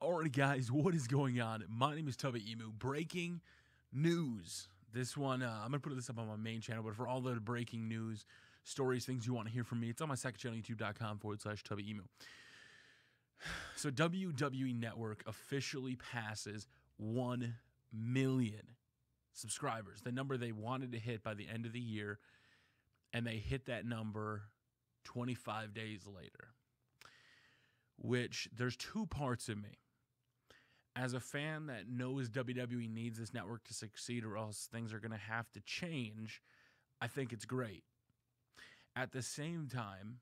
Alright, guys, what is going on? My name is Tubby Emu. Breaking news. This one, I'm going to put this up on my main channel, but for all the breaking news, stories, things you want to hear from me, it's on my second channel, youtube.com/Tubby Emu. So, WWE Network officially passes 1 million subscribers, the number they wanted to hit by the end of the year, and they hit that number 25 days later. Which, there's two parts of me. As a fan that knows WWE needs this network to succeed or else things are going to have to change, I think it's great. At the same time,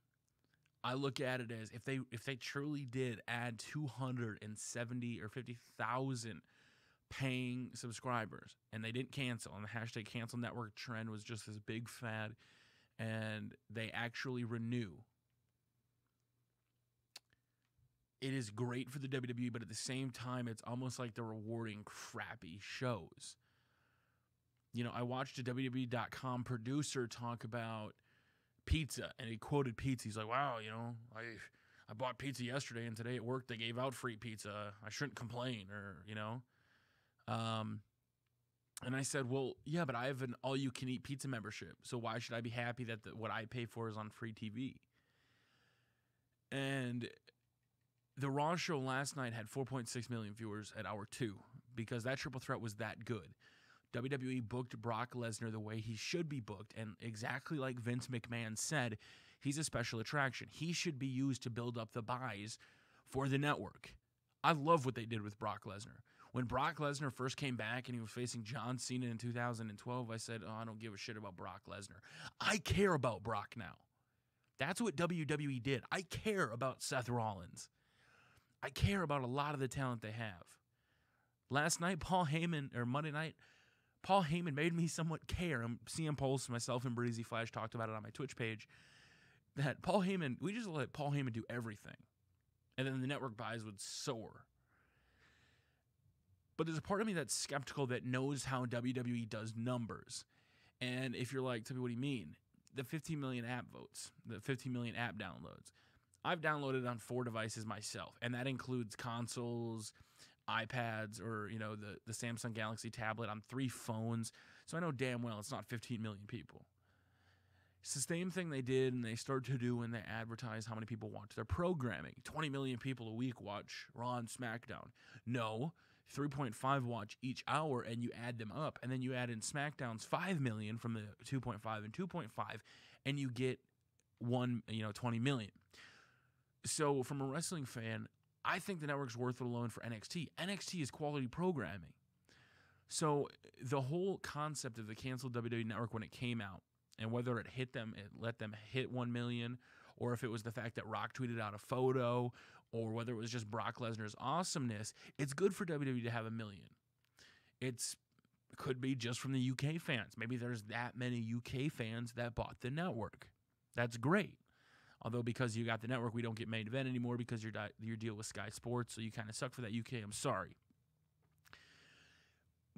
I look at it as if they truly did add 270 or 50,000 paying subscribers and they didn't cancel, and the hashtag cancel network trend was just this big fad, and they actually renew, it is great for the WWE, but at the same time, it's almost like they're rewarding crappy shows. You know, I watched a WWE.com producer talk about pizza, and he quoted pizza. He's like, wow, you know, I bought pizza yesterday, and today at work they gave out free pizza. I shouldn't complain, or, you know. And I said, well, yeah, but I have an all-you-can-eat pizza membership, so why should I be happy that what I pay for is on free TV? And the Raw show last night had 4.6 million viewers at hour 2 because that triple threat was that good. WWE booked Brock Lesnar the way he should be booked, and exactly like Vince McMahon said, he's a special attraction. He should be used to build up the buys for the network. I love what they did with Brock Lesnar. When Brock Lesnar first came back and he was facing John Cena in 2012, I said, oh, I don't give a shit about Brock Lesnar. I care about Brock now. That's what WWE did. I care about Seth Rollins. I care about a lot of the talent they have. Last night, Monday night, Paul Heyman made me somewhat care. CM Pulse, myself, and Breezy Flash talked about it on my Twitch page. That we just let Paul Heyman do everything. And then the network buys would soar. But there's a part of me that's skeptical that knows how WWE does numbers. And if you're like, Tubby, what do you mean? The 15 million app votes, the 15 million app downloads. I've downloaded on 4 devices myself, and that includes consoles, iPads, or, you know, the Samsung Galaxy tablet on 3 phones. So I know damn well it's not 15 million people. It's the same thing they did and they start to do when they advertise how many people watch their programming. 20 million people a week watch Raw and SmackDown. No, 3.5 watch each hour, and you add them up, and then you add in SmackDown's 5 million from the 2.5 and 2.5, and you get 20 million. So from a wrestling fan, I think the network's worth it alone for NXT. NXT is quality programming. So the whole concept of the canceled WWE Network when it came out, and whether it let them hit 1 million, or if it was the fact that Rock tweeted out a photo, or whether it was just Brock Lesnar's awesomeness, it's good for WWE to have 1 million. It could be just from the UK fans. Maybe there's that many UK fans that bought the network. That's great. Although because you got the network, we don't get main event anymore because your deal with Sky Sports, so you kind of suck for that UK. I'm sorry.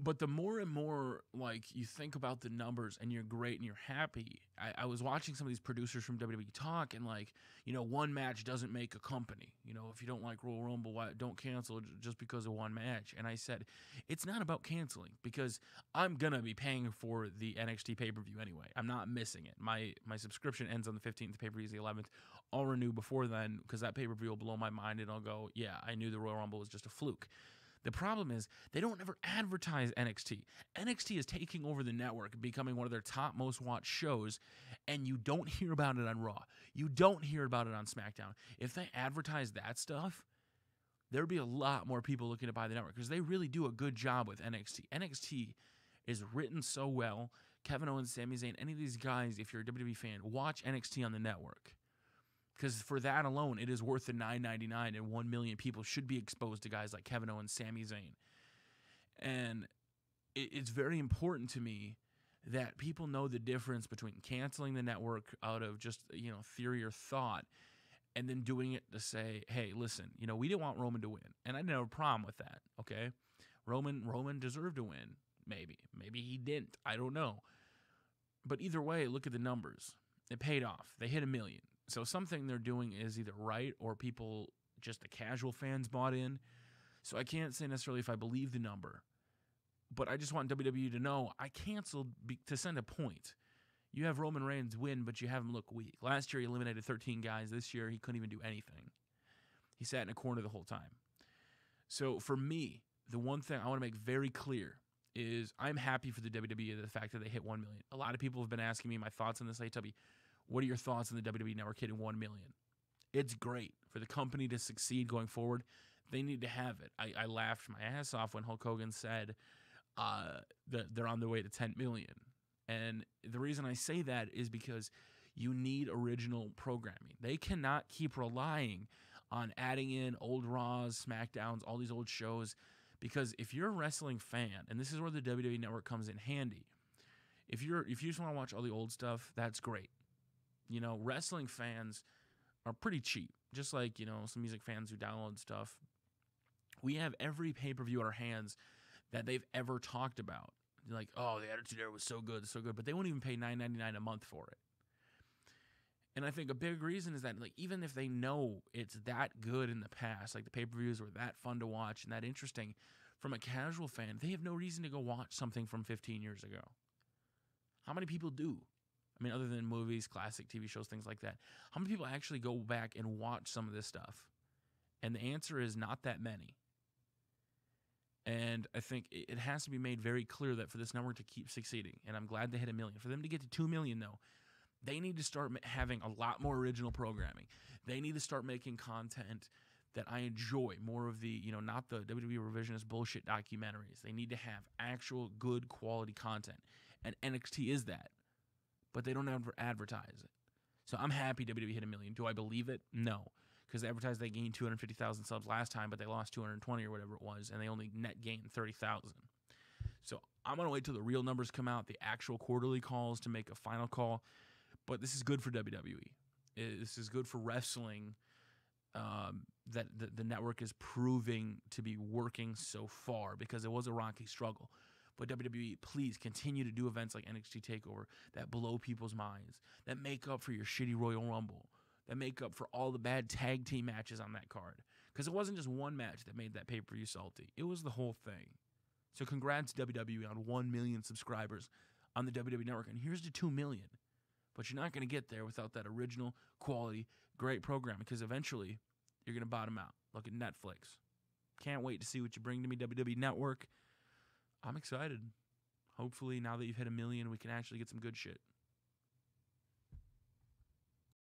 But the more and more, like, you think about the numbers and you're great and you're happy, I was watching some of these producers from WWE talk, and, like, you know, one match doesn't make a company. You know, if you don't like Royal Rumble, don't cancel just because of one match. And I said, it's not about canceling, because I'm going to be paying for the NXT pay-per-view anyway. I'm not missing it. My subscription ends on the 15th, the pay-per-view is the 11th. I'll renew before then, because that pay-per-view will blow my mind, and I'll go, yeah, I knew the Royal Rumble was just a fluke. The problem is they don't ever advertise NXT. NXT is taking over the network and becoming one of their top most watched shows, and you don't hear about it on Raw. You don't hear about it on SmackDown. If they advertise that stuff, there would be a lot more people looking to buy the network, because they really do a good job with NXT. NXT is written so well. Kevin Owens, Sami Zayn, any of these guys, if you're a WWE fan, watch NXT on the network. Because for that alone, it is worth the $9.99, and 1 million people should be exposed to guys like Kevin Owens, Sami Zayn. And it's very important to me that people know the difference between canceling the network out of just, you know, theory or thought, and then doing it to say, hey, listen, you know, we didn't want Roman to win. And I didn't have a problem with that, okay? Roman deserved to win, maybe. Maybe he didn't. I don't know. But either way, look at the numbers. It paid off. They hit 1 million. So something they're doing is either right, or people, just the casual fans, bought in. So I can't say necessarily if I believe the number, but I just want WWE to know I canceled to send a point. You have Roman Reigns win, but you have him look weak. Last year he eliminated 13 guys. This year he couldn't even do anything. He sat in a corner the whole time. So for me, the one thing I want to make very clear is I'm happy for the WWE, the fact that they hit 1 million. A lot of people have been asking me my thoughts on this. Hey, Tubby, what are your thoughts on the WWE Network hitting 1 million? It's great for the company to succeed going forward. They need to have it. I laughed my ass off when Hulk Hogan said that they're on their way to 10 million. And the reason I say that is because you need original programming. They cannot keep relying on adding in old Raws, SmackDowns, all these old shows. Because if you're a wrestling fan, and this is where the WWE Network comes in handy, if you just want to watch all the old stuff, that's great. You know, wrestling fans are pretty cheap, just like, you know, some music fans who download stuff. We have every pay-per-view at our hands that they've ever talked about. They're like, oh, the Attitude Era was so good, but they won't even pay $9.99 a month for it. And I think a big reason is that, like, even if they know it's that good in the past, like the pay-per-views were that fun to watch and that interesting, from a casual fan, they have no reason to go watch something from 15 years ago. How many people do? I mean, other than movies, classic TV shows, things like that. How many people actually go back and watch some of this stuff? And the answer is not that many. And I think it has to be made very clear that for this network to keep succeeding, and I'm glad they hit 1 million. For them to get to 2 million, though, they need to start having a lot more original programming. They need to start making content that I enjoy, more of the, you know, not the WWE revisionist bullshit documentaries. They need to have actual good quality content. And NXT is that. But they don't ever advertise it. So I'm happy WWE hit 1 million. Do I believe it? No. Because they advertised they gained 250,000 subs last time, but they lost 220 or whatever it was, and they only net gained 30,000. So I'm going to wait till the real numbers come out, the actual quarterly calls, to make a final call. But this is good for WWE. This is good for wrestling, that the network is proving to be working so far, because it was a rocky struggle. But WWE, please continue to do events like NXT TakeOver that blow people's minds, that make up for your shitty Royal Rumble, that make up for all the bad tag team matches on that card. Because it wasn't just one match that made that pay-per-view salty. It was the whole thing. So congrats WWE on 1 million subscribers on the WWE Network. And here's to 2 million. But you're not going to get there without that original, quality, great programming. Because eventually, you're going to bottom out. Look at Netflix. Can't wait to see what you bring to me, WWE Network. I'm excited. Hopefully, now that you've hit 1 million, we can actually get some good shit.